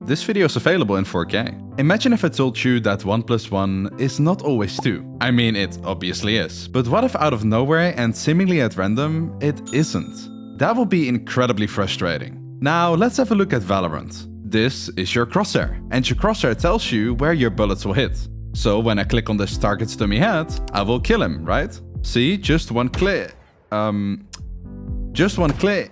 This video is available in 4K. Imagine if I told you that 1 + 1 is not always 2. I mean, it obviously is. But what if out of nowhere and seemingly at random, it isn't? That will be incredibly frustrating. Now, let's have a look at Valorant. This is your crosshair, and your crosshair tells you where your bullets will hit. So when I click on this target's dummy head, I will kill him, right? See, just one click. Just one click.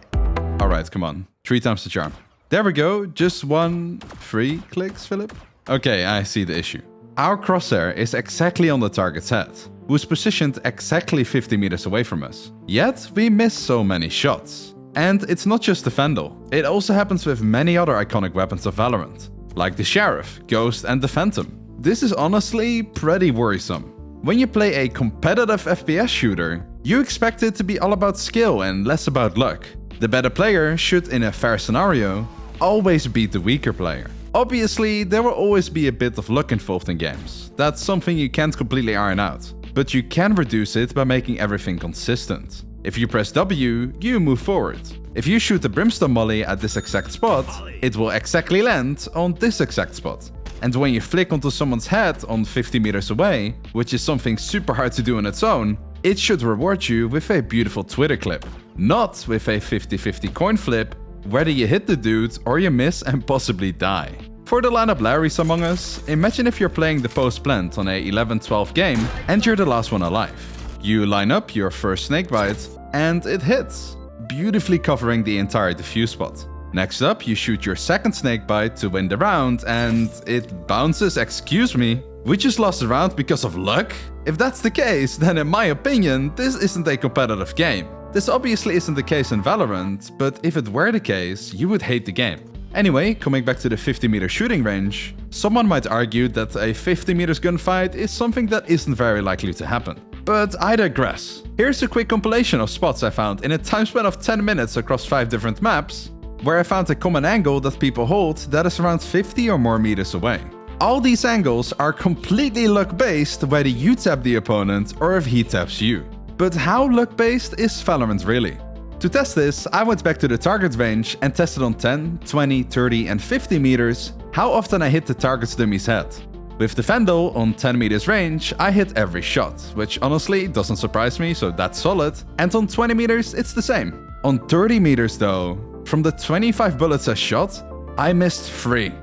Alright, come on. 3 times the charm. There we go, just 3 clicks, Philip? Okay, I see the issue. Our crosshair is exactly on the target's head, who's positioned exactly 50 meters away from us. Yet, we miss so many shots. And it's not just the Vandal, it also happens with many other iconic weapons of Valorant, like the Sheriff, Ghost and the Phantom. This is honestly pretty worrisome. When you play a competitive FPS shooter, you expect it to be all about skill and less about luck. The better player should, in a fair scenario, always beat the weaker player. Obviously, there will always be a bit of luck involved in games. That's something you can't completely iron out. But you can reduce it by making everything consistent. If you press W, you move forward. If you shoot the Brimstone Molly at this exact spot, it will exactly land on this exact spot. And when you flick onto someone's head on 50 meters away, which is something super hard to do on its own, it should reward you with a beautiful Twitter clip. Not with a 50-50 coin flip, whether you hit the dude or you miss and possibly die. For the lineup Larrys among us, imagine if you're playing the post-plant on a 11-12 game and you're the last one alive. You line up your first snakebite and it hits, beautifully covering the entire defuse spot. Next up, you shoot your second snakebite to win the round and it bounces, excuse me. We just lost the round because of luck? If that's the case, then in my opinion, this isn't a competitive game. This obviously isn't the case in Valorant, but if it were the case, you would hate the game. Anyway, coming back to the 50-meter shooting range, someone might argue that a 50 meters gunfight is something that isn't very likely to happen. But I digress. Here's a quick compilation of spots I found in a time span of 10 minutes across 5 different maps, where I found a common angle that people hold that is around 50 or more meters away. All these angles are completely luck-based whether you tap the opponent or if he taps you. But how luck-based is Valorant really? To test this, I went back to the target range and tested on 10, 20, 30 and 50 meters how often I hit the target's dummy's head. With the Vandal on 10 meters range, I hit every shot, which honestly doesn't surprise me, so that's solid. And on 20 meters, it's the same. On 30 meters though, from the 25 bullets I shot, I missed 3.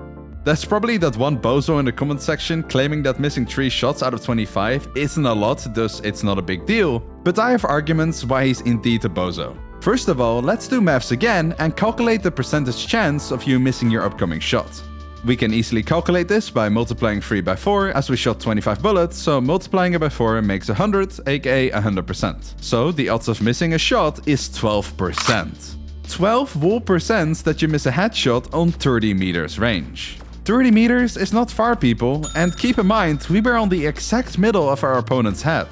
There's probably that one bozo in the comment section claiming that missing 3 shots out of 25 isn't a lot, thus it's not a big deal, but I have arguments why he's indeed a bozo. First of all, let's do maths again and calculate the percentage chance of you missing your upcoming shot. We can easily calculate this by multiplying 3 by 4 as we shot 25 bullets, so multiplying it by 4 makes 100, aka 100%. So the odds of missing a shot is 12%. 12 whole percent that you miss a headshot on 30 meters range. 30 meters is not far, people, and keep in mind we were on the exact middle of our opponent's head.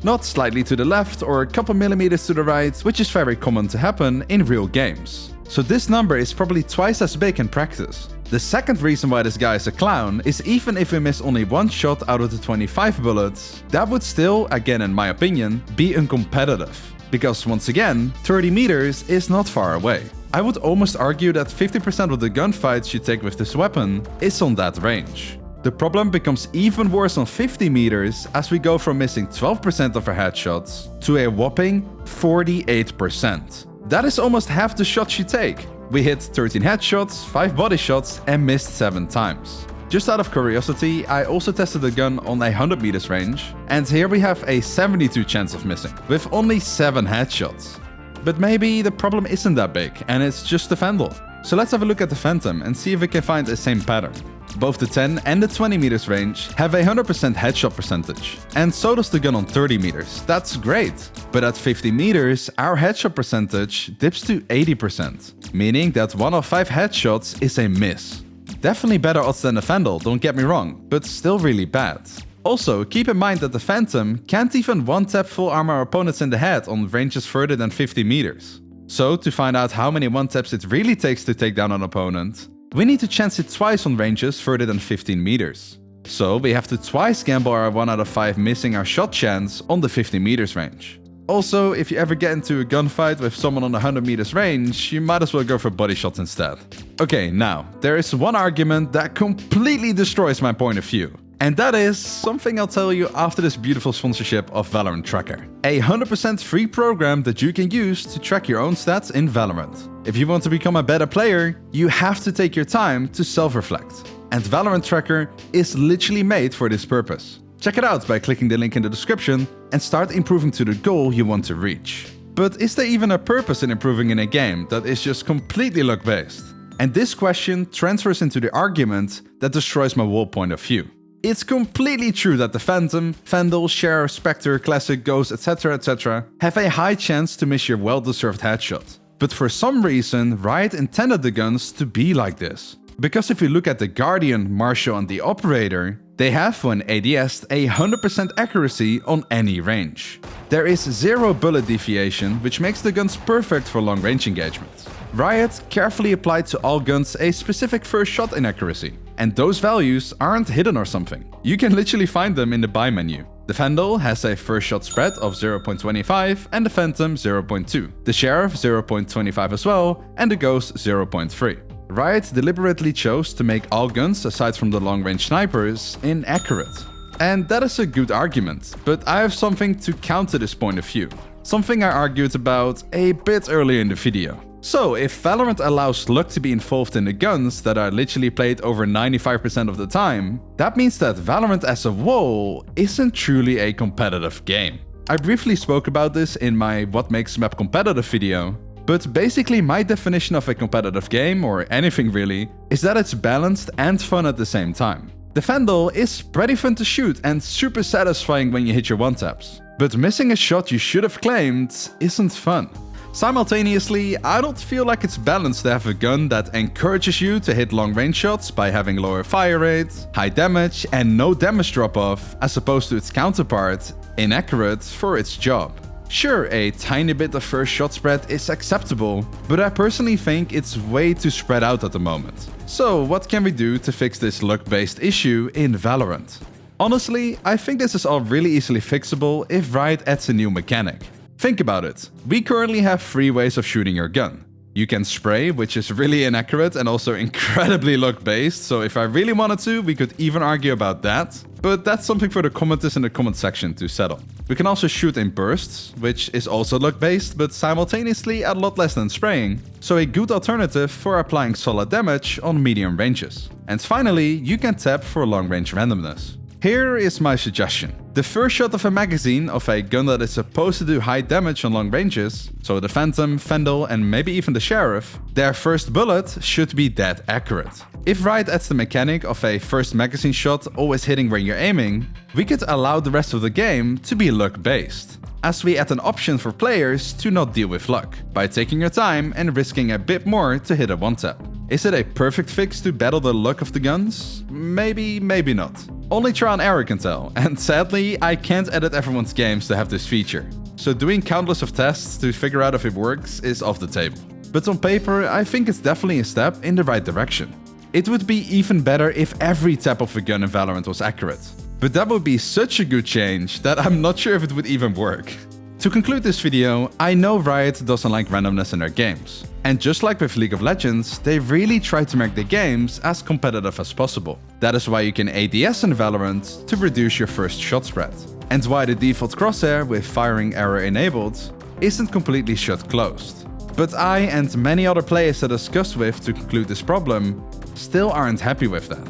Not slightly to the left or a couple millimeters to the right, which is very common to happen in real games. So this number is probably twice as big in practice. The second reason why this guy is a clown is even if we miss only 1 shot out of the 25 bullets, that would still, again in my opinion, be uncompetitive. Because once again, 30 meters is not far away. I would almost argue that 50% of the gunfights you take with this weapon is on that range. The problem becomes even worse on 50 meters as we go from missing 12% of our headshots to a whopping 48%. That is almost half the shots you take. We hit 13 headshots, 5 body shots and missed 7 times. Just out of curiosity, I also tested the gun on a 100 meters range, and here we have a 72 chance of missing, with only 7 headshots. But maybe the problem isn't that big, and it's just the Vandal. So let's have a look at the Phantom and see if we can find the same pattern. Both the 10 and the 20 meters range have a 100% headshot percentage, and so does the gun on 30 meters. That's great. But at 50 meters, our headshot percentage dips to 80%, meaning that 1 of 5 headshots is a miss. Definitely better odds than the Vandal, don't get me wrong, but still really bad. Also, keep in mind that the Phantom can't even one-tap full armor opponents in the head on ranges further than 50 meters. So, to find out how many one-taps it really takes to take down an opponent, we need to chance it twice on ranges further than 15 meters. So, we have to twice gamble our 1 out of 5 missing our shot chance on the 50 meters range. Also, if you ever get into a gunfight with someone on 100 meters range, you might as well go for body shots instead. Okay, now, there is one argument that completely destroys my point of view. And that is something I'll tell you after this beautiful sponsorship of Valorant Tracker. A 100% free program that you can use to track your own stats in Valorant. If you want to become a better player, you have to take your time to self-reflect. And Valorant Tracker is literally made for this purpose. Check it out by clicking the link in the description and start improving to the goal you want to reach. But is there even a purpose in improving in a game that is just completely luck-based? And this question transfers into the argument that destroys my whole point of view. It's completely true that the Phantom, Vandal, Sheriff, Spectre, Classic, Ghost, etc. have a high chance to miss your well-deserved headshot. But for some reason, Riot intended the guns to be like this. Because if you look at the Guardian, Marshal and the Operator, they have when ADS'd a 100% accuracy on any range. There is zero bullet deviation, which makes the guns perfect for long-range engagements. Riot carefully applied to all guns a specific first shot inaccuracy, and those values aren't hidden or something. You can literally find them in the buy menu. The Vandal has a first shot spread of 0.25 and the Phantom 0.2. The Sheriff 0.25 as well, and the Ghost 0.3. Riot deliberately chose to make all guns, aside from the long-range snipers, inaccurate. And that is a good argument, but I have something to counter this point of view. Something I argued about a bit earlier in the video. So, if Valorant allows luck to be involved in the guns that are literally played over 95% of the time, that means that Valorant as a whole isn't truly a competitive game. I briefly spoke about this in my What Makes Map Competitive video, but basically my definition of a competitive game, or anything really, is that it's balanced and fun at the same time. The Vandal is pretty fun to shoot and super satisfying when you hit your one-taps, but missing a shot you should have claimed isn't fun. Simultaneously, I don't feel like it's balanced to have a gun that encourages you to hit long-range shots by having lower fire rate, high damage and no damage drop-off, as opposed to its counterpart, inaccurate for its job. Sure, a tiny bit of first shot spread is acceptable, but I personally think it's way too spread out at the moment. So what can we do to fix this luck-based issue in Valorant? Honestly, I think this is all really easily fixable if Riot adds a new mechanic. Think about it. We currently have 3 ways of shooting your gun. You can spray, which is really inaccurate and also incredibly luck-based, so if I really wanted to, we could even argue about that. But that's something for the commenters in the comment section to settle. We can also shoot in bursts, which is also luck-based, but simultaneously a lot less than spraying, so a good alternative for applying solid damage on medium ranges. And finally, you can tap for long-range randomness. Here is my suggestion. The first shot of a magazine of a gun that is supposed to do high damage on long ranges, so the Phantom, Vandal and maybe even the Sheriff, their first bullet should be dead accurate. If Riot adds the mechanic of a first magazine shot always hitting where you're aiming, we could allow the rest of the game to be luck-based, as we add an option for players to not deal with luck, by taking your time and risking a bit more to hit a one-tap. Is it a perfect fix to battle the luck of the guns? Maybe, maybe not. Only trial and error can tell, and sadly, I can't edit everyone's games to have this feature. So doing countless of tests to figure out if it works is off the table. But on paper, I think it's definitely a step in the right direction. It would be even better if every tap of a gun in Valorant was accurate. But that would be such a good change that I'm not sure if it would even work. To conclude this video, I know Riot doesn't like randomness in their games. And just like with League of Legends, they really try to make the games as competitive as possible. That is why you can ADS in Valorant to reduce your first shot spread. And why the default crosshair with firing error enabled isn't completely shut closed. But I and many other players I discussed with to conclude this problem still aren't happy with that.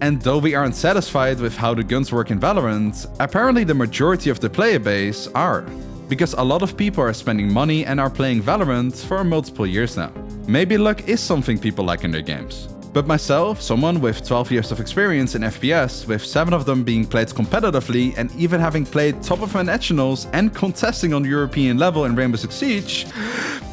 And though we aren't satisfied with how the guns work in Valorant, apparently the majority of the player base are. Because a lot of people are spending money and are playing Valorant for multiple years now. Maybe luck is something people like in their games. But myself, someone with 12 years of experience in FPS, with 7 of them being played competitively and even having played top of my nationals and contesting on the European level in Rainbow Six Siege,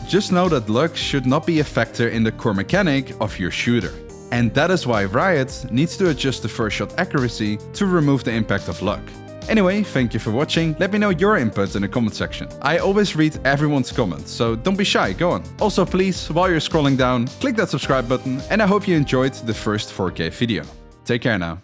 just know that luck should not be a factor in the core mechanic of your shooter. And that is why Riot needs to adjust the first shot accuracy to remove the impact of luck. Anyway, thank you for watching. Let me know your input in the comment section. I always read everyone's comments, so don't be shy, go on. Also, please, while you're scrolling down, click that subscribe button, and I hope you enjoyed the first 4K video. Take care now.